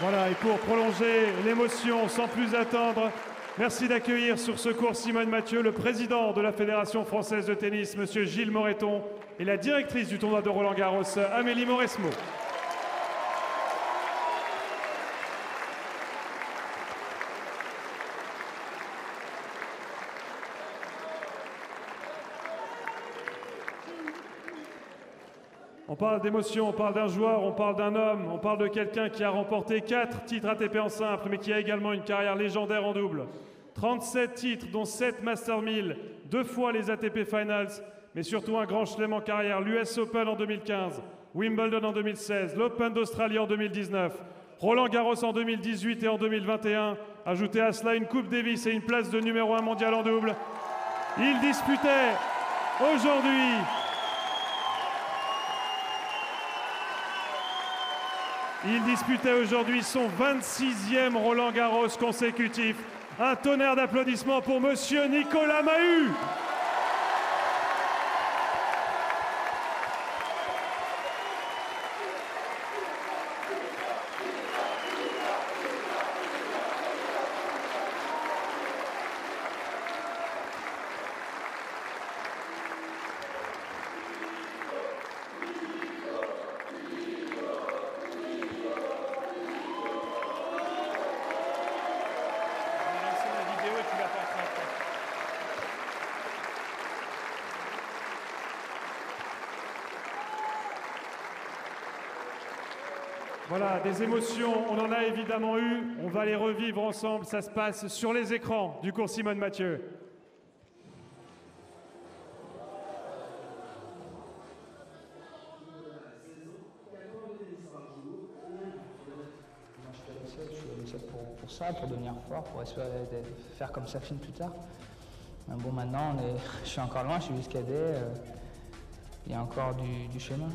Voilà, et pour prolonger l'émotion sans plus attendre, merci d'accueillir sur ce cours Simone Mathieu, le président de la Fédération française de tennis, monsieur Gilles Moreton, et la directrice du tournoi de Roland-Garros, Amélie Mauresmo. On parle d'émotion, on parle d'un joueur, on parle d'un homme, on parle de quelqu'un qui a remporté 4 titres ATP en simple, mais qui a également une carrière légendaire en double. 37 titres, dont 7 Master 1000, 2 fois les ATP Finals, mais surtout un grand chelem en carrière, l'US Open en 2015, Wimbledon en 2016, l'Open d'Australie en 2019, Roland-Garros en 2018 et en 2021. Ajoutez à cela une Coupe Davis et une place de numéro 1 mondial en double. Il disputait aujourd'hui son 26e Roland-Garros consécutif. Un tonnerre d'applaudissements pour monsieur Nicolas Mahut. Voilà, des émotions, on en a évidemment eu. On va les revivre ensemble. Ça se passe sur les écrans du cours Simone Mathieu. Je suis pour ça, pour devenir fort, pour espérer faire comme Safin plus tard. Mais bon, maintenant, je suis encore loin, je suis juste cadet. Il y a encore du chemin.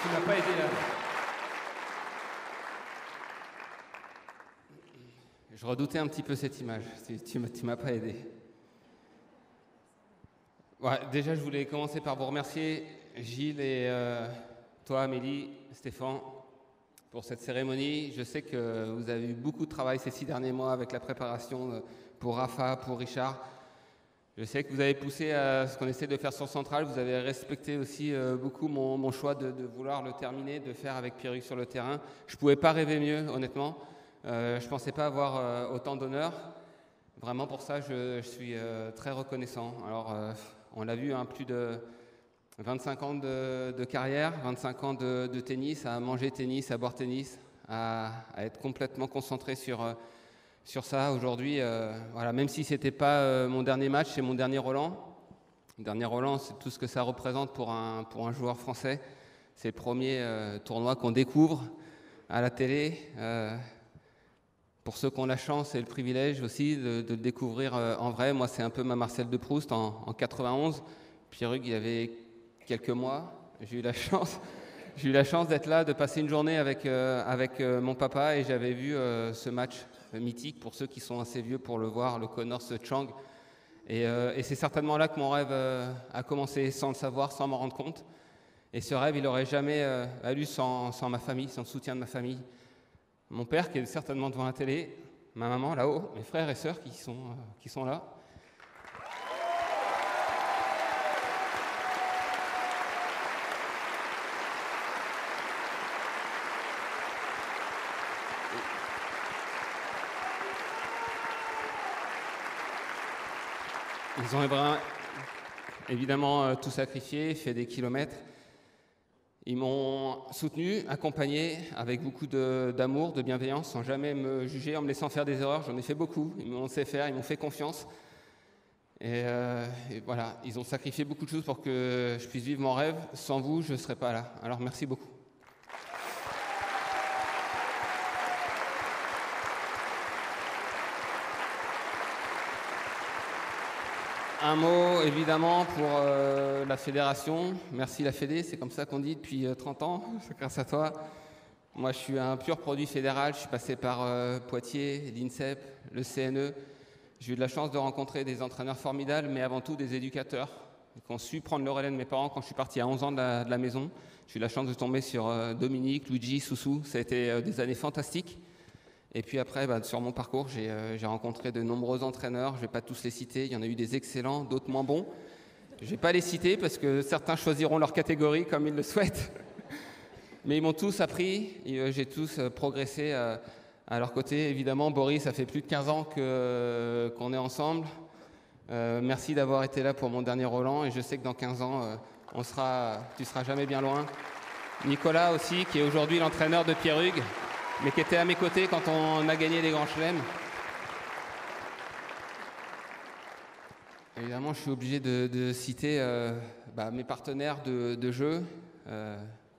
Tu m'as pas aidé là. Je redoutais un petit peu cette image. Tu m'as pas aidé. Ouais, déjà, je voulais commencer par vous remercier, Gilles et toi, Amélie, Stéphane, pour cette cérémonie. Je sais que vous avez eu beaucoup de travail ces 6 derniers mois avec la préparation pour Rafa, pour Richard. Je sais que vous avez poussé à ce qu'on essaie de faire sur Central. Vous avez respecté aussi beaucoup mon choix de vouloir le terminer, de faire avec Pierre-Hugues sur le terrain. Je ne pouvais pas rêver mieux, honnêtement. Je ne pensais pas avoir autant d'honneur. Vraiment, pour ça, je suis très reconnaissant. Alors, on l'a vu, hein, plus de 25 ans de carrière, 25 ans de tennis, à manger tennis, à boire tennis, à être complètement concentré sur ça. Aujourd'hui, voilà, même si ce n'était pas mon dernier match, c'est mon dernier Roland. Le dernier Roland, c'est tout ce que ça représente pour un joueur français. C'est le premier tournoi qu'on découvre à la télé. Pour ceux qui ont la chance et le privilège aussi de le découvrir en vrai, moi c'est un peu ma Marcel de Proust en 91. Pierre-Hugues, il y avait quelques mois. J'ai eu la chance d'être là, de passer une journée avec mon papa, et j'avais vu ce match mythique pour ceux qui sont assez vieux pour le voir, le Connors-Chang. Et c'est certainement là que mon rêve a commencé, sans le savoir, sans m'en rendre compte. Et ce rêve, il n'aurait jamais eu sans ma famille, sans le soutien de ma famille. Mon père qui est certainement devant la télé, ma maman là-haut, mes frères et sœurs qui sont là. Ils ont évidemment tout sacrifié, fait des kilomètres. Ils m'ont soutenu, accompagné avec beaucoup d'amour, de bienveillance, sans jamais me juger, en me laissant faire des erreurs. J'en ai fait beaucoup, ils m'ont laissé faire, ils m'ont fait confiance. Et voilà, ils ont sacrifié beaucoup de choses pour que je puisse vivre mon rêve. Sans vous, je ne serais pas là. Alors merci beaucoup. Un mot évidemment pour la fédération. Merci la Fédé, c'est comme ça qu'on dit depuis 30 ans, c'est grâce à toi. Moi je suis un pur produit fédéral, je suis passé par Poitiers, l'INSEP, le CNE. J'ai eu de la chance de rencontrer des entraîneurs formidables, mais avant tout des éducateurs qui ont su prendre le relais de mes parents quand je suis parti à 11 ans de la maison. J'ai eu la chance de tomber sur Dominique, Luigi, Soussou, ça a été des années fantastiques. Et puis après, sur mon parcours, j'ai rencontré de nombreux entraîneurs. Je ne vais pas tous les citer. Il y en a eu des excellents, d'autres moins bons. Je ne vais pas les citer parce que certains choisiront leur catégorie comme ils le souhaitent. Mais ils m'ont tous appris. J'ai tous progressé à leur côté. Évidemment, Boris, ça fait plus de 15 ans qu'on est ensemble. Merci d'avoir été là pour mon dernier Roland. Et je sais que dans 15 ans, tu ne seras jamais bien loin. Nicolas aussi, qui est aujourd'hui l'entraîneur de Pierre-Hugues, mais qui était à mes côtés quand on a gagné les grands chelems. Évidemment, je suis obligé de citer mes partenaires de jeu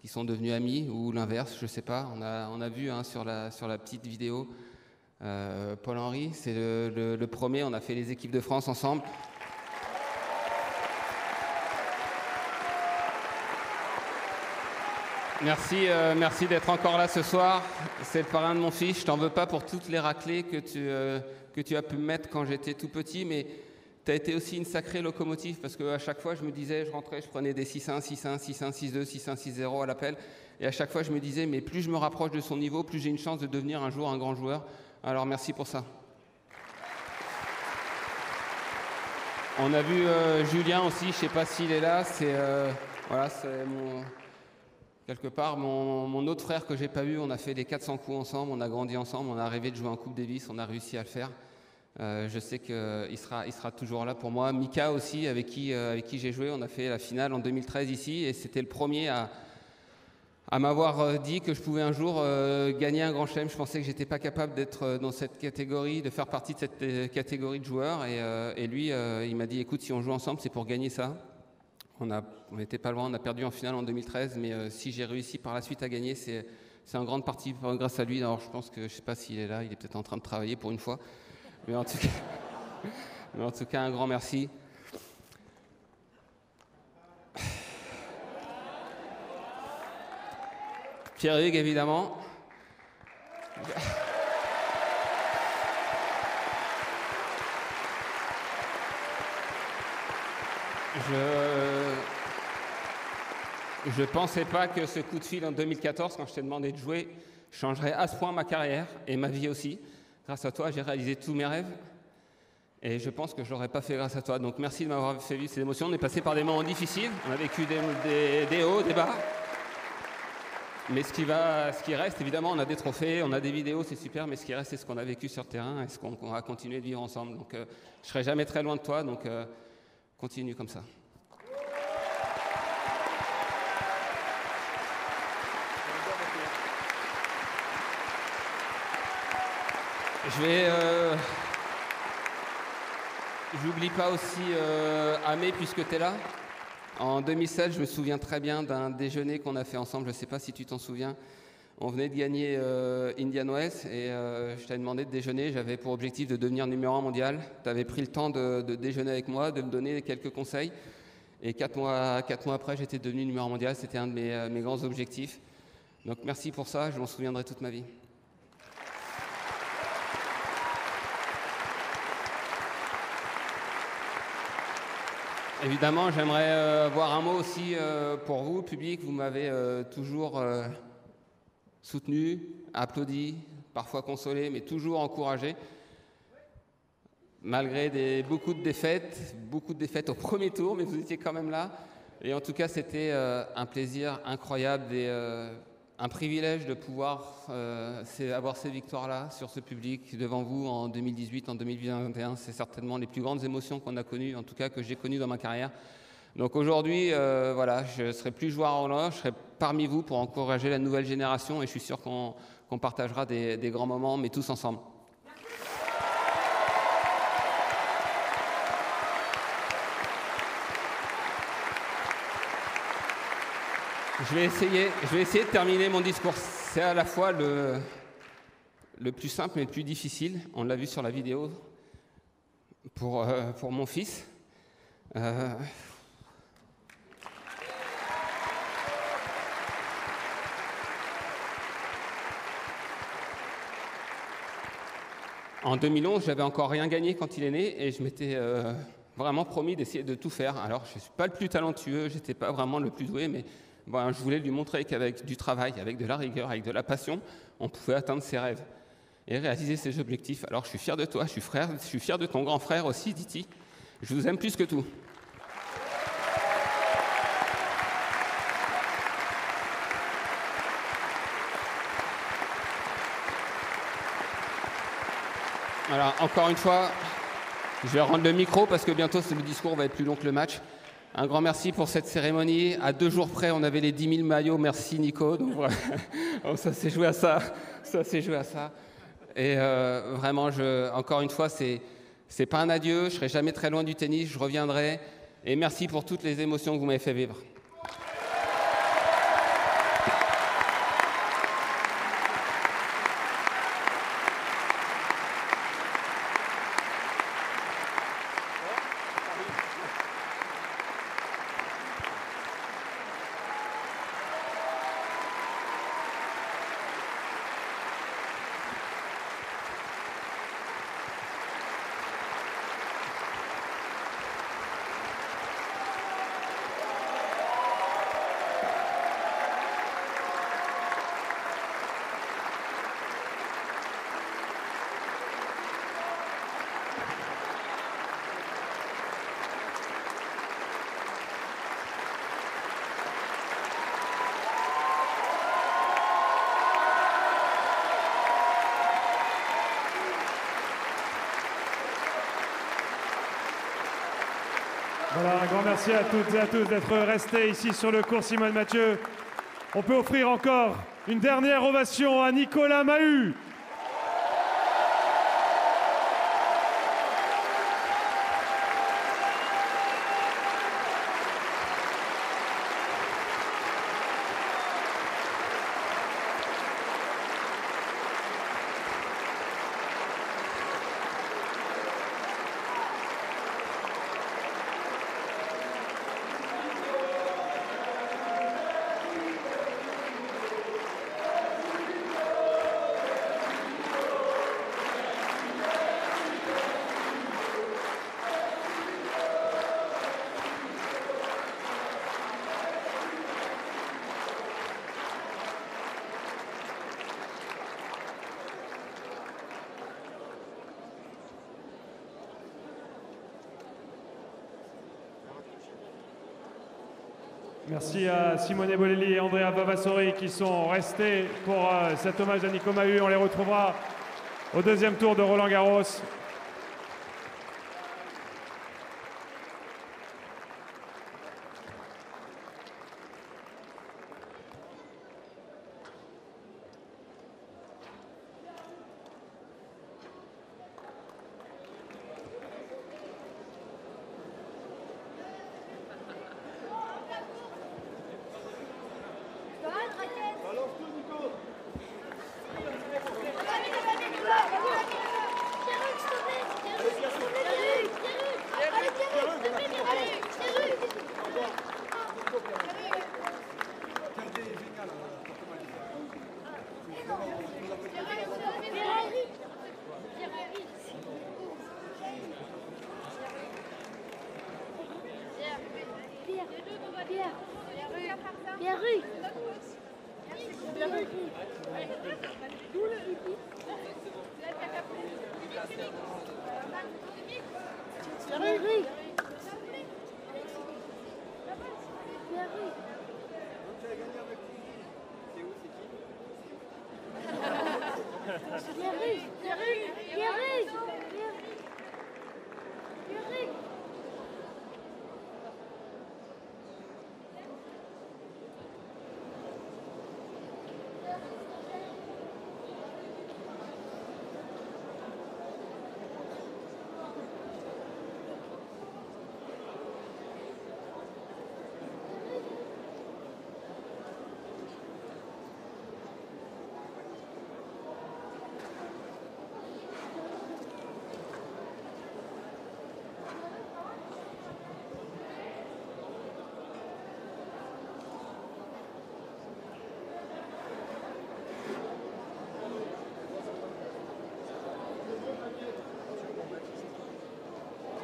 qui sont devenus amis, ou l'inverse, je ne sais pas. On a vu sur la petite vidéo Paul-Henri, c'est le premier, on a fait les équipes de France ensemble. Merci d'être encore là ce soir. C'est le parrain de mon fils. Je t'en veux pas pour toutes les raclées que tu as pu me mettre quand j'étais tout petit, mais tu as été aussi une sacrée locomotive parce qu'à chaque fois, je me disais, je rentrais, je prenais des 6-1, 6-1, 6-1, 6-2, 6-1, 6-0 à l'appel. Et à chaque fois, je me disais, mais plus je me rapproche de son niveau, plus j'ai une chance de devenir un jour un grand joueur. Alors merci pour ça. On a vu Julien aussi, je ne sais pas s'il est là. C'est quelque part, mon autre frère que j'ai pas vu, on a fait les 400 coups ensemble, on a grandi ensemble, on a rêvé de jouer en Coupe Davis, on a réussi à le faire. Je sais qu'il sera toujours là pour moi. Mika aussi, avec qui j'ai joué, on a fait la finale en 2013 ici, et c'était le premier à m'avoir dit que je pouvais un jour gagner un grand chelem. Je pensais que j'étais pas capable d'être dans cette catégorie, de faire partie de cette catégorie de joueurs, et lui, il m'a dit, écoute, si on joue ensemble, c'est pour gagner ça. On n'était pas loin, on a perdu en finale en 2013, mais si j'ai réussi par la suite à gagner, c'est en grande partie grâce à lui. Alors je pense que, je ne sais pas s'il est là, il est peut-être en train de travailler pour une fois. Mais en tout cas, un grand merci. Pierre-Hugues, évidemment. Je ne pensais pas que ce coup de fil en 2014, quand je t'ai demandé de jouer, changerait à ce point ma carrière et ma vie aussi. Grâce à toi, j'ai réalisé tous mes rêves. Et je pense que je ne l'aurais pas fait grâce à toi. Donc merci de m'avoir fait vivre ces émotions. On est passé par des moments difficiles. On a vécu des hauts, des bas. Mais ce qui reste, évidemment, on a des trophées, on a des vidéos, c'est super. Mais ce qui reste, c'est ce qu'on a vécu sur le terrain et ce qu'on va continuer de vivre ensemble. Donc je ne serai jamais très loin de toi. Donc continue comme ça. J'oublie pas aussi Amé, puisque tu es là. En 2007, je me souviens très bien d'un déjeuner qu'on a fait ensemble. Je ne sais pas si tu t'en souviens. On venait de gagner Indian Wells et je t'avais demandé de déjeuner. J'avais pour objectif de devenir numéro 1 mondial. Tu avais pris le temps de déjeuner avec moi, de me donner quelques conseils. Et 4 mois après, j'étais devenu numéro 1 mondial. C'était un de mes grands objectifs. Donc merci pour ça, je m'en souviendrai toute ma vie. Évidemment, j'aimerais avoir un mot aussi pour vous, public. Vous m'avez toujours soutenu, applaudi, parfois consolé, mais toujours encouragé. Malgré beaucoup de défaites au premier tour, mais vous étiez quand même là. Et en tout cas, c'était un plaisir incroyable et un privilège de pouvoir avoir ces victoires-là sur ce public devant vous en 2018, en 2021. C'est certainement les plus grandes émotions qu'on a connues, en tout cas que j'ai connues dans ma carrière. Donc aujourd'hui, voilà, je ne serai plus joueur en loge, je serai parmi vous pour encourager la nouvelle génération et je suis sûr qu'on partagera des grands moments, mais tous ensemble. Je vais essayer de terminer mon discours. C'est à la fois le plus simple mais le plus difficile. On l'a vu sur la vidéo pour mon fils. En 2011, j'avais encore rien gagné quand il est né et je m'étais vraiment promis d'essayer de tout faire. Alors, je ne suis pas le plus talentueux, je n'étais pas vraiment le plus doué, mais voilà, je voulais lui montrer qu'avec du travail, avec de la rigueur, avec de la passion, on pouvait atteindre ses rêves et réaliser ses objectifs. Alors, je suis fier de toi, je suis fier de ton grand frère aussi, Diti. Je vous aime plus que tout. Voilà, encore une fois, je vais rendre le micro parce que bientôt le discours va être plus long que le match. Un grand merci pour cette cérémonie. À 2 jours près, on avait les 10 000 maillots. Merci Nico. Donc, voilà. Ça s'est joué à ça. Et vraiment, encore une fois, c'est pas un adieu. Je serai jamais très loin du tennis. Je reviendrai. Et merci pour toutes les émotions que vous m'avez fait vivre. Voilà, un grand merci à toutes et à tous d'être restés ici sur le cours Simone Mathieu. On peut offrir encore une dernière ovation à Nicolas Mahut. Merci à Simone Bolelli et Andrea Vavassori qui sont restés pour cet hommage à Nico Mahut. On les retrouvera au deuxième tour de Roland-Garros.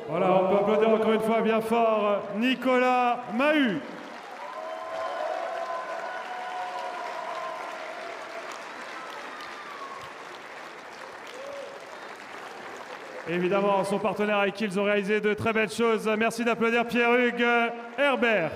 Voilà, on peut applaudir encore une fois bien fort Nicolas Mahut. Évidemment, son partenaire avec qui ils ont réalisé de très belles choses. Merci d'applaudir Pierre-Hugues Herbert.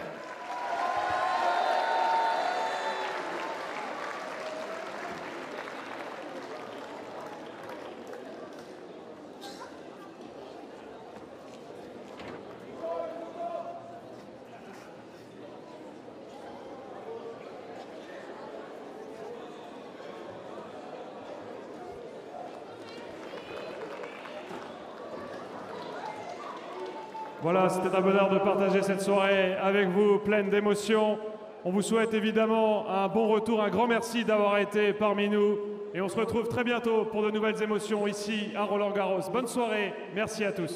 Voilà, c'était un bonheur de partager cette soirée avec vous, pleine d'émotions. On vous souhaite évidemment un bon retour, un grand merci d'avoir été parmi nous. Et on se retrouve très bientôt pour de nouvelles émotions ici à Roland-Garros. Bonne soirée, merci à tous.